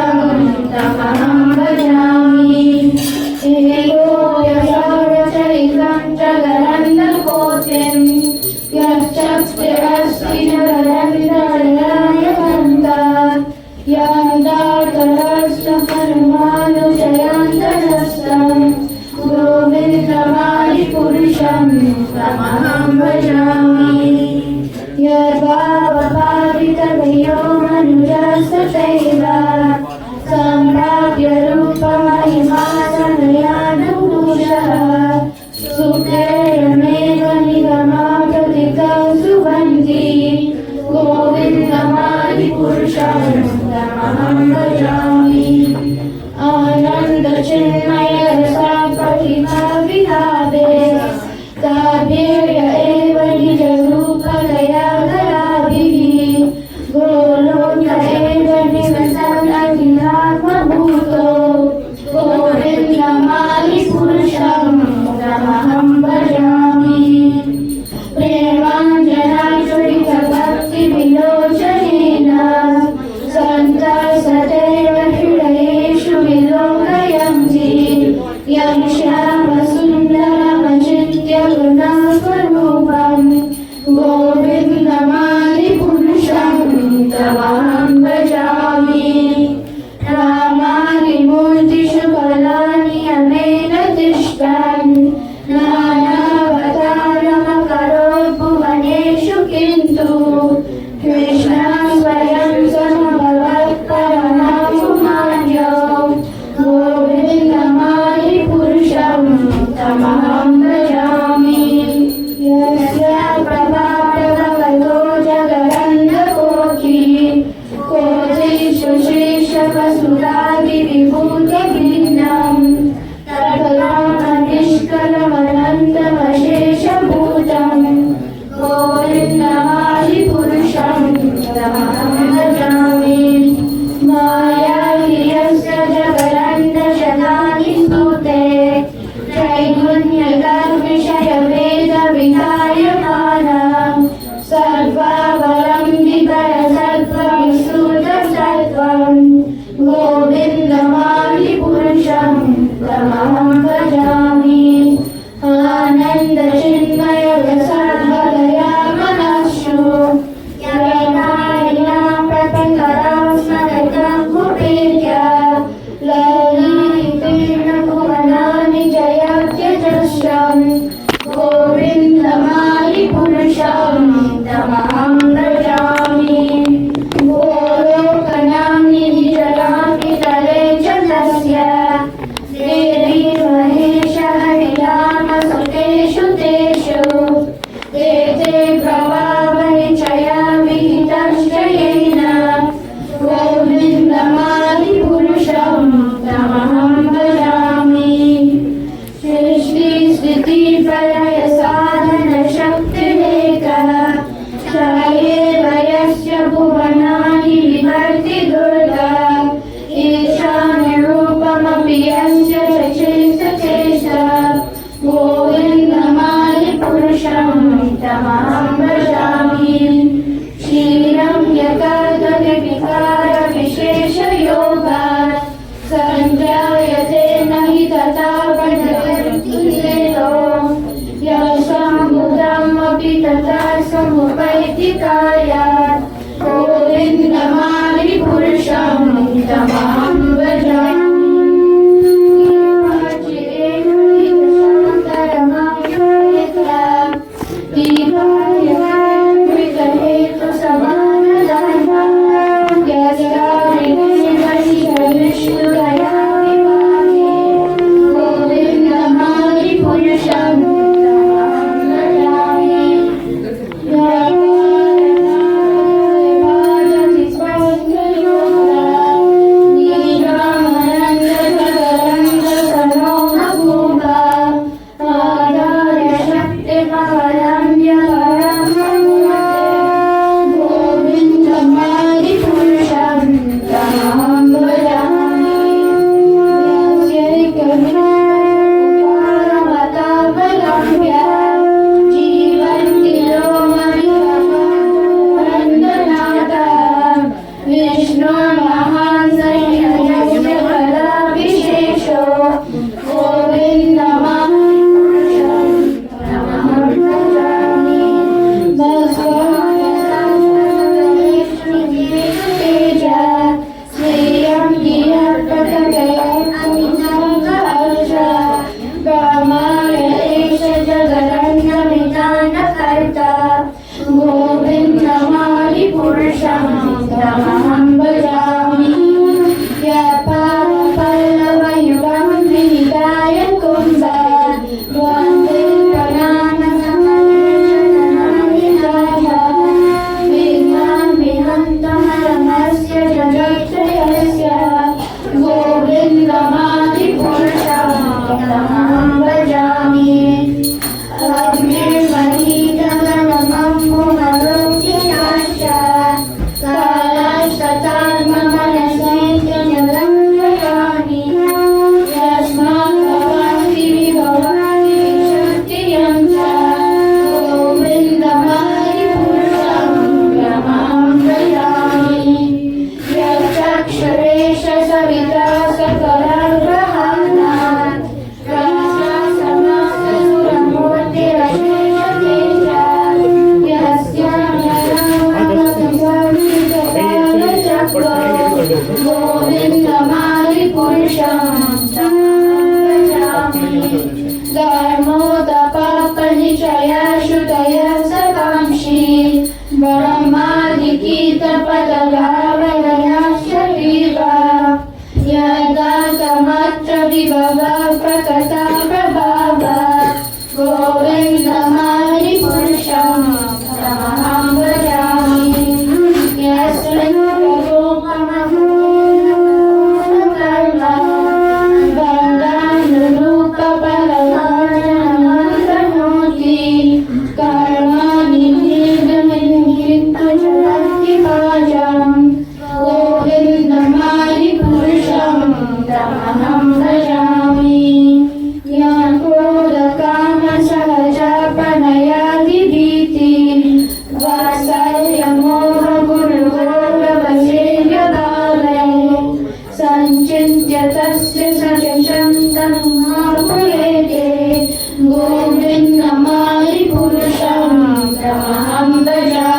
तमहं भजामि एको यशोरचरितं जगदन्धकोटिं यच्चक्रे अस्ति जगदन्धर्यायकन्तात् यन्दातरस्तपरमानुजयन्तरस्तं गोविन्दमादिपुरुषं तमहं भजामि यद्भावपादितमयो मनुजस्तथैव सम्प्राप्य रूपमहिमा समयानुपुरुषः सुखेनमेव निगमाप्रतितं सुबन्ति गोविन्दमादिपुरुषं तमहं भजामि आनन्दचिन्मयरसा प्रतिभाविलाभे ताभ्येय एव निजरूपतया कलाभिः गोलोक एव निवसन् अखिलात्मभूतो गोविन्दमादिपुरुषं तमहं भजामि प्रेमाञ्जनाश्रितभक्तिविलोचनेन सन्तः सदैव हृदयेषु विलोकयन्ति यं श्यामसुन्दरमचिन्त्य गुणस्वरूपं गोविन्दमादिपुरुषं तमहं भजामि रामादिमूर्तिषु फलानि अनेन तिष्ठन् नानावतारमकरोत् भुवनेषु किन्तु कृष्णः स्वयं समभवत् परमात्ममान्यो गोविन्दमादिपुरुषं तमहं भजामि यस्य प्रभावभगवतो जगदन्धकोटिः कोटिषु शेषकसुरादिविभूतभिन्नं सकलमनिष्कलमनन्तमशेषभूतं गोविन्दमादिपुरुषं तमहं भजामि मायावियस्य जगदन्धशतानि स्तुते त्रैगुण्यगर्विषयभेदविधायमानं सर्वावलम्बितरसत्त्वविस्तृतसत्त्वं गोविन्दमादिपुरुषं गोविन्दमादिपुरुषं तमहं भजामि अग्निर्महीतमनमं पुनरुक्तिश्च कालस्ततान् मम नसेत्यजलं नयामि यस्मात् भवन्ति विभवानि विशक्तियं च गोविन्दमादिपुरुषं तमहं भजामि यक्षरेश सविता सकलग्रहाणात् गोविन्दमादिपुरुषं धर्मोदपापनिचया श्रुतयः सकांक्षी ब्रह्मादिकीतपदभावनयाश्च विवा यदा तमत्र विभव प्रकटा प्रभाव गोविन्दमादिपुरुषं तमहं भजामि यस्मिन् प्रभो मम बन्धानुरूपफलमानमन्तनोति कर्माणि निर्गमयन्ति पाजं गोविन्दमादिपुरुषं तमहं भजामि यं क्रोधकामसहजा प्रणयादिभीति वात्सल्यमोहगुरुगोरवसेव्यभावै सञ्चिन्त्य तस्य सजशं तनुमापुरेते गोविन्दमादिपुरुषं तमहं भजामि